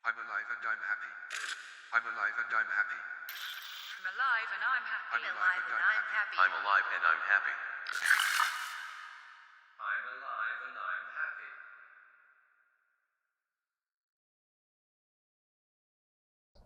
I'm alive and I'm happy. I'm alive and I'm happy. I'm alive and I'm happy. I'm alive and I'm happy. I'm alive and I'm happy. I'm alive and I'm happy.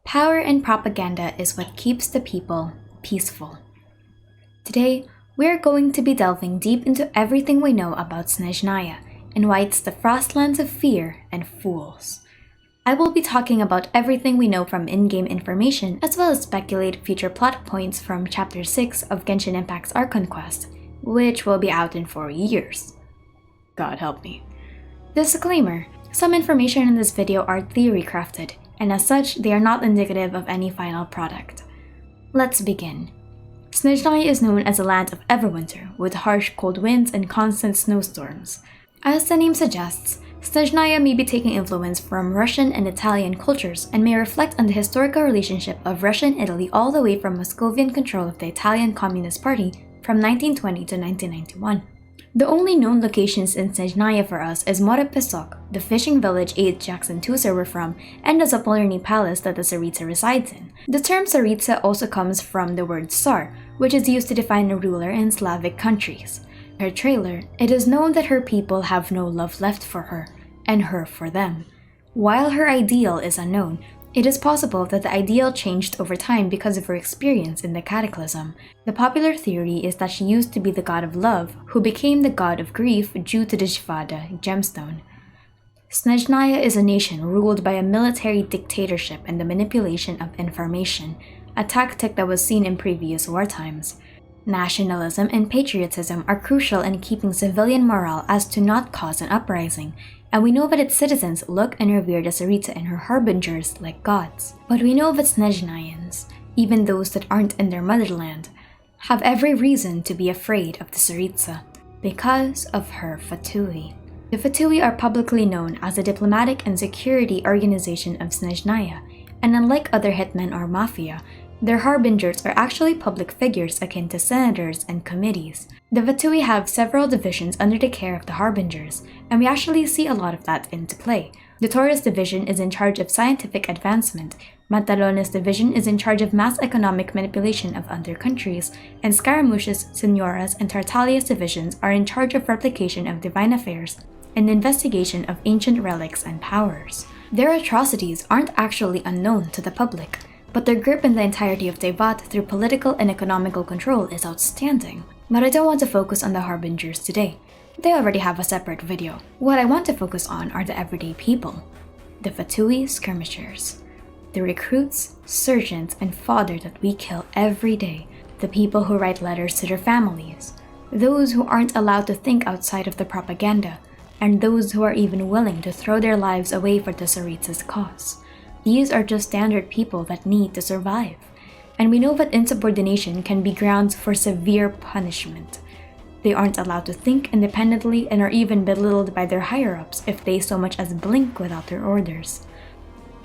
Power and propaganda is what keeps the people peaceful. Today, we're going to be delving deep into everything we know about Snezhnaya and why it's the Frostlands of fear and fools. I will be talking about everything we know from in-game information, as well as speculated future plot points from Chapter 6 of Genshin Impact's Archon Quest, which will be out in 4 years. God help me. Disclaimer: some information in this video are theory crafted, and as such, they are not indicative of any final product. Let's begin. Snezhnaya is known as a land of everwinter, with harsh cold winds and constant snowstorms. As the name suggests, Snezhnaya may be taking influence from Russian and Italian cultures and may reflect on the historical relationship of Russia and Italy all the way from Moscovian control of the Italian Communist Party from 1920 to 1991. The only known locations in Snezhnaya for us is Morepesok, the fishing village Ajax and Tusser were from, and the Zapolny Palace that the Tsaritsa resides in. The term Tsaritsa also comes from the word Tsar, which is used to define a ruler in Slavic countries. Her trailer, it is known that her people have no love left for her, and her for them. While her ideal is unknown, it is possible that the ideal changed over time because of her experience in the Cataclysm. The popular theory is that she used to be the god of love, who became the god of grief due to the Shvada gemstone. Snezhnaya is a nation ruled by a military dictatorship and the manipulation of information, a tactic that was seen in previous wartimes. Nationalism and patriotism are crucial in keeping civilian morale as to not cause an uprising, and we know that its citizens look and revere the Tsaritsa and her harbingers like gods. But we know that Snezhnayans, even those that aren't in their motherland, have every reason to be afraid of the Tsaritsa because of her Fatui. The Fatui are publicly known as the diplomatic and security organization of Snezhnaya, and unlike other hitmen or mafia, their harbingers are actually public figures akin to senators and committees. The Fatui have several divisions under the care of the harbingers, and we actually see a lot of that into play. The Taurus division is in charge of scientific advancement, Mantalones division is in charge of mass economic manipulation of other countries, and Scaramouche's, Signora's, and Tartalia's divisions are in charge of replication of divine affairs and investigation of ancient relics and powers. Their atrocities aren't actually unknown to the public, but their grip in the entirety of Teyvat through political and economical control is outstanding. But I don't want to focus on the harbingers today. They already have a separate video. What I want to focus on are the everyday people, the Fatui skirmishers, the recruits, surgeons, and fodder that we kill every day, the people who write letters to their families, those who aren't allowed to think outside of the propaganda, and those who are even willing to throw their lives away for the Tsaritsa's cause. These are just standard people that need to survive, and we know that insubordination can be grounds for severe punishment. They aren't allowed to think independently and are even belittled by their higher-ups if they so much as blink without their orders.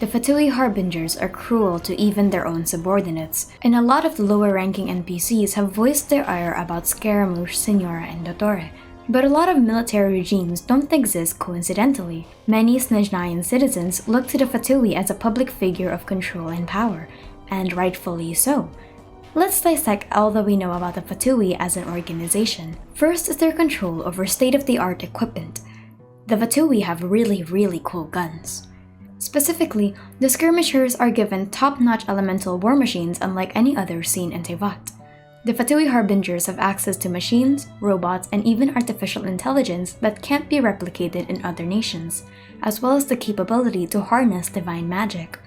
The Fatui harbingers are cruel to even their own subordinates, and a lot of the lower-ranking NPCs have voiced their ire about Scaramouche, Signora, and Dottore. But a lot of military regimes don't exist coincidentally. Many Snezhnayan citizens look to the Fatui as a public figure of control and power, and rightfully so. Let's dissect all that we know about the Fatui as an organization. First is their control over state-of-the-art equipment. The Fatui have really cool guns. Specifically, the skirmishers are given top-notch elemental war machines unlike any other seen in Teyvat. The Fatui harbingers have access to machines, robots, and even artificial intelligence that can't be replicated in other nations, as well as the capability to harness divine magic.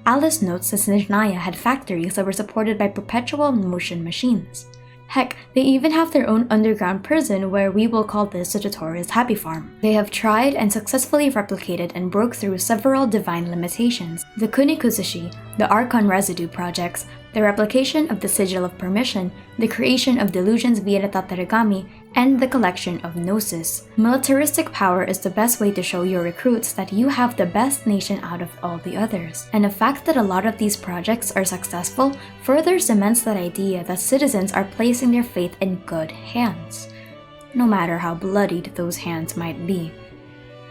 Alice notes that Snezhnaya had factories that were supported by perpetual motion machines. Heck, they even have their own underground prison where we will call this the Taurus Happy Farm. They have tried and successfully replicated and broke through several divine limitations: the Kunikuzushi, the Archon Residue projects, the replication of the Sigil of Permission, the creation of delusions via the Tatarigami, and the collection of Gnosis. Militaristic power is the best way to show your recruits that you have the best nation out of all the others. And the fact that a lot of these projects are successful further cements that idea that citizens are placing their faith in good hands, no matter how bloodied those hands might be.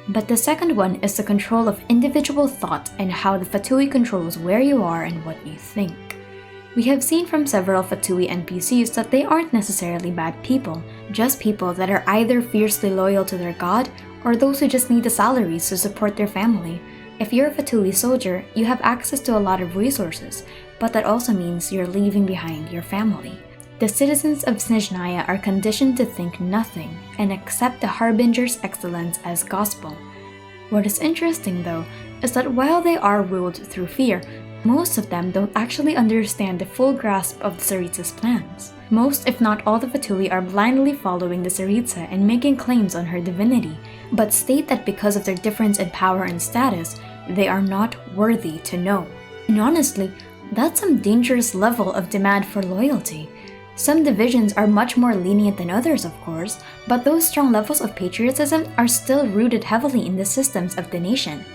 But the second one is the control of individual thought and how the Fatui controls where you are and what you think. We have seen from several Fatui NPCs that they aren't necessarily bad people, just people that are either fiercely loyal to their god or those who just need the salaries to support their family. If you're a Fatui soldier, you have access to a lot of resources, but that also means you're leaving behind your family. The citizens of Snezhnaya are conditioned to think nothing and accept the Harbinger's excellence as gospel. What is interesting though is that while they are ruled through fear, most of them don't actually understand the full grasp of the Tsaritsa's plans. Most, if not all, the Fatui are blindly following the Tsaritsa and making claims on her divinity, but state that because of their difference in power and status, they are not worthy to know. And honestly, that's some dangerous level of demand for loyalty. Some divisions are much more lenient than others, of course, but those strong levels of patriotism are still rooted heavily in the systems of the nation.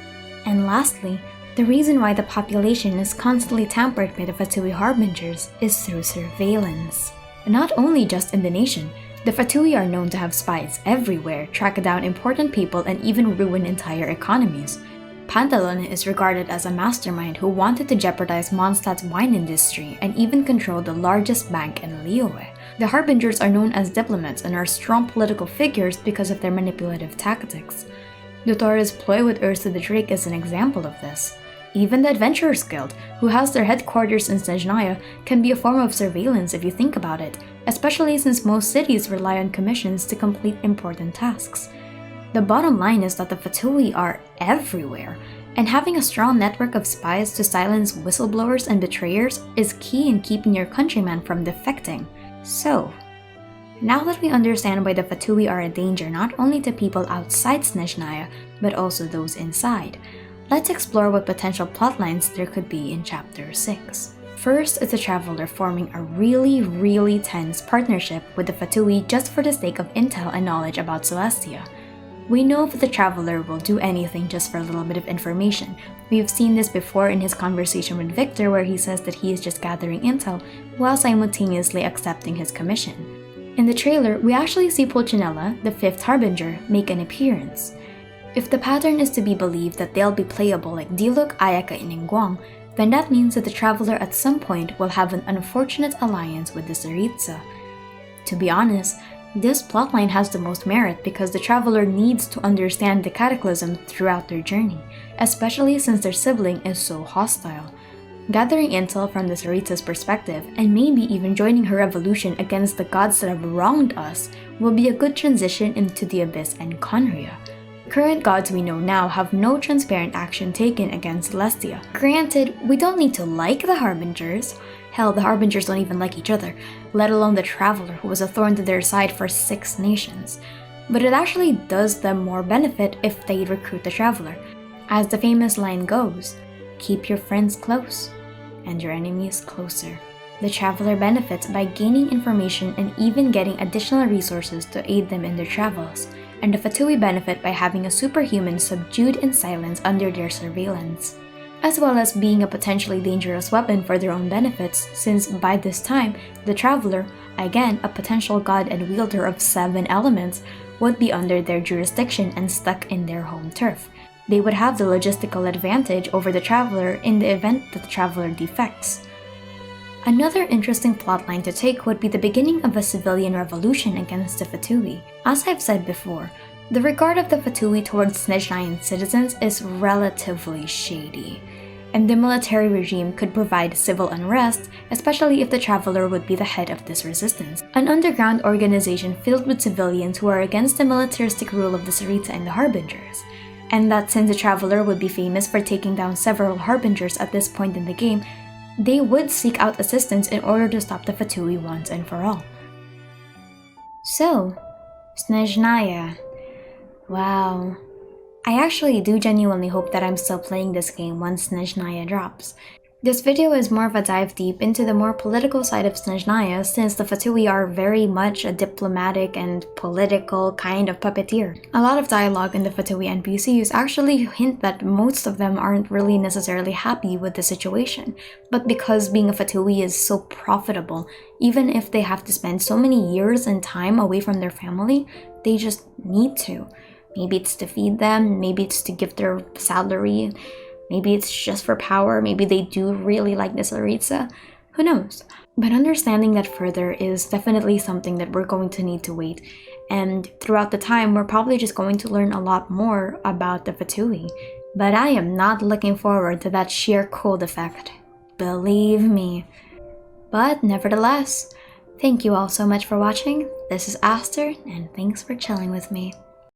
And lastly, the reason why the population is constantly tampered by the Fatui Harbingers is through surveillance. Not only just in the nation, the Fatui are known to have spies everywhere, track down important people, and even ruin entire economies. Pantalon is regarded as a mastermind who wanted to jeopardize Mondstadt's wine industry and even control the largest bank in Liyue. The Harbingers are known as diplomats and are strong political figures because of their manipulative tactics. Dotora's ploy with Ursa the Drake is an example of this. Even the Adventurers Guild, who has their headquarters in Snezhnaya, can be a form of surveillance if you think about it, especially since most cities rely on commissions to complete important tasks. The bottom line is that the Fatui are everywhere, and having a strong network of spies to silence whistleblowers and betrayers is key in keeping your countrymen from defecting. So, now that we understand why the Fatui are a danger not only to people outside Snezhnaya, but also those inside, let's explore what potential plotlines there could be in Chapter 6. First is the Traveler forming a really tense partnership with the Fatui just for the sake of intel and knowledge about Celestia. We know that the Traveler will do anything just for a little bit of information. We've seen this before in his conversation with Viktor, where he says that he is just gathering intel while simultaneously accepting his commission. In the trailer, we actually see Pulcinella, the fifth Harbinger, make an appearance. If the pattern is to be believed that they'll be playable like Diluc, Ayaka, and Ningguang, then that means that the Traveler at some point will have an unfortunate alliance with the Tsaritsa. To be honest, this plotline has the most merit because the Traveler needs to understand the Cataclysm throughout their journey, especially since their sibling is so hostile. Gathering intel from the Tsaritsa's perspective, and maybe even joining her revolution against the gods that have wronged us, will be a good transition into the Abyss and Conria. Current gods we know now have no transparent action taken against Celestia. Granted, we don't need to like the Harbingers. Hell, the Harbingers don't even like each other, let alone the Traveler, who was a thorn to their side for 6 nations. But it actually does them more benefit if they recruit the Traveler. As the famous line goes, keep your friends close, and your enemies closer. The Traveler benefits by gaining information and even getting additional resources to aid them in their travels, and the Fatui benefit by having a superhuman subdued in silence under their surveillance, as well as being a potentially dangerous weapon for their own benefits, since by this time, the Traveler, again a potential god and wielder of 7 elements, would be under their jurisdiction and stuck in their home turf. They would have the logistical advantage over the Traveler in the event that the Traveler defects. Another interesting plotline to take would be the beginning of a civilian revolution against the Fatui. As I've said before, the regard of the Fatui towards Snezhnayan citizens is relatively shady, and the military regime could provide civil unrest, especially if the Traveler would be the head of this resistance. An underground organization filled with civilians who are against the militaristic rule of the Tsaritsa and the Harbingers, and that since the Traveler would be famous for taking down several Harbingers at this point in the game, they would seek out assistance in order to stop the Fatui once and for all. So, Snezhnaya. Wow. I actually do genuinely hope that I'm still playing this game once Snezhnaya drops. This video is more of a dive deep into the more political side of Snezhnaya, since the Fatui are very much a diplomatic and political kind of puppeteer. A lot of dialogue in the Fatui NPCs actually hint that most of them aren't really necessarily happy with the situation, but because being a Fatui is so profitable, even if they have to spend so many years and time away from their family, they just need to. Maybe it's to feed them, maybe it's to give their salary, maybe it's just for power, maybe they do really like this Laritza. Who knows? But understanding that further is definitely something that we're going to need to wait. And throughout the time, we're probably just going to learn a lot more about the Fatui. But I am not looking forward to that sheer cold effect. Believe me. But nevertheless, thank you all so much for watching. This is Aster, and thanks for chilling with me.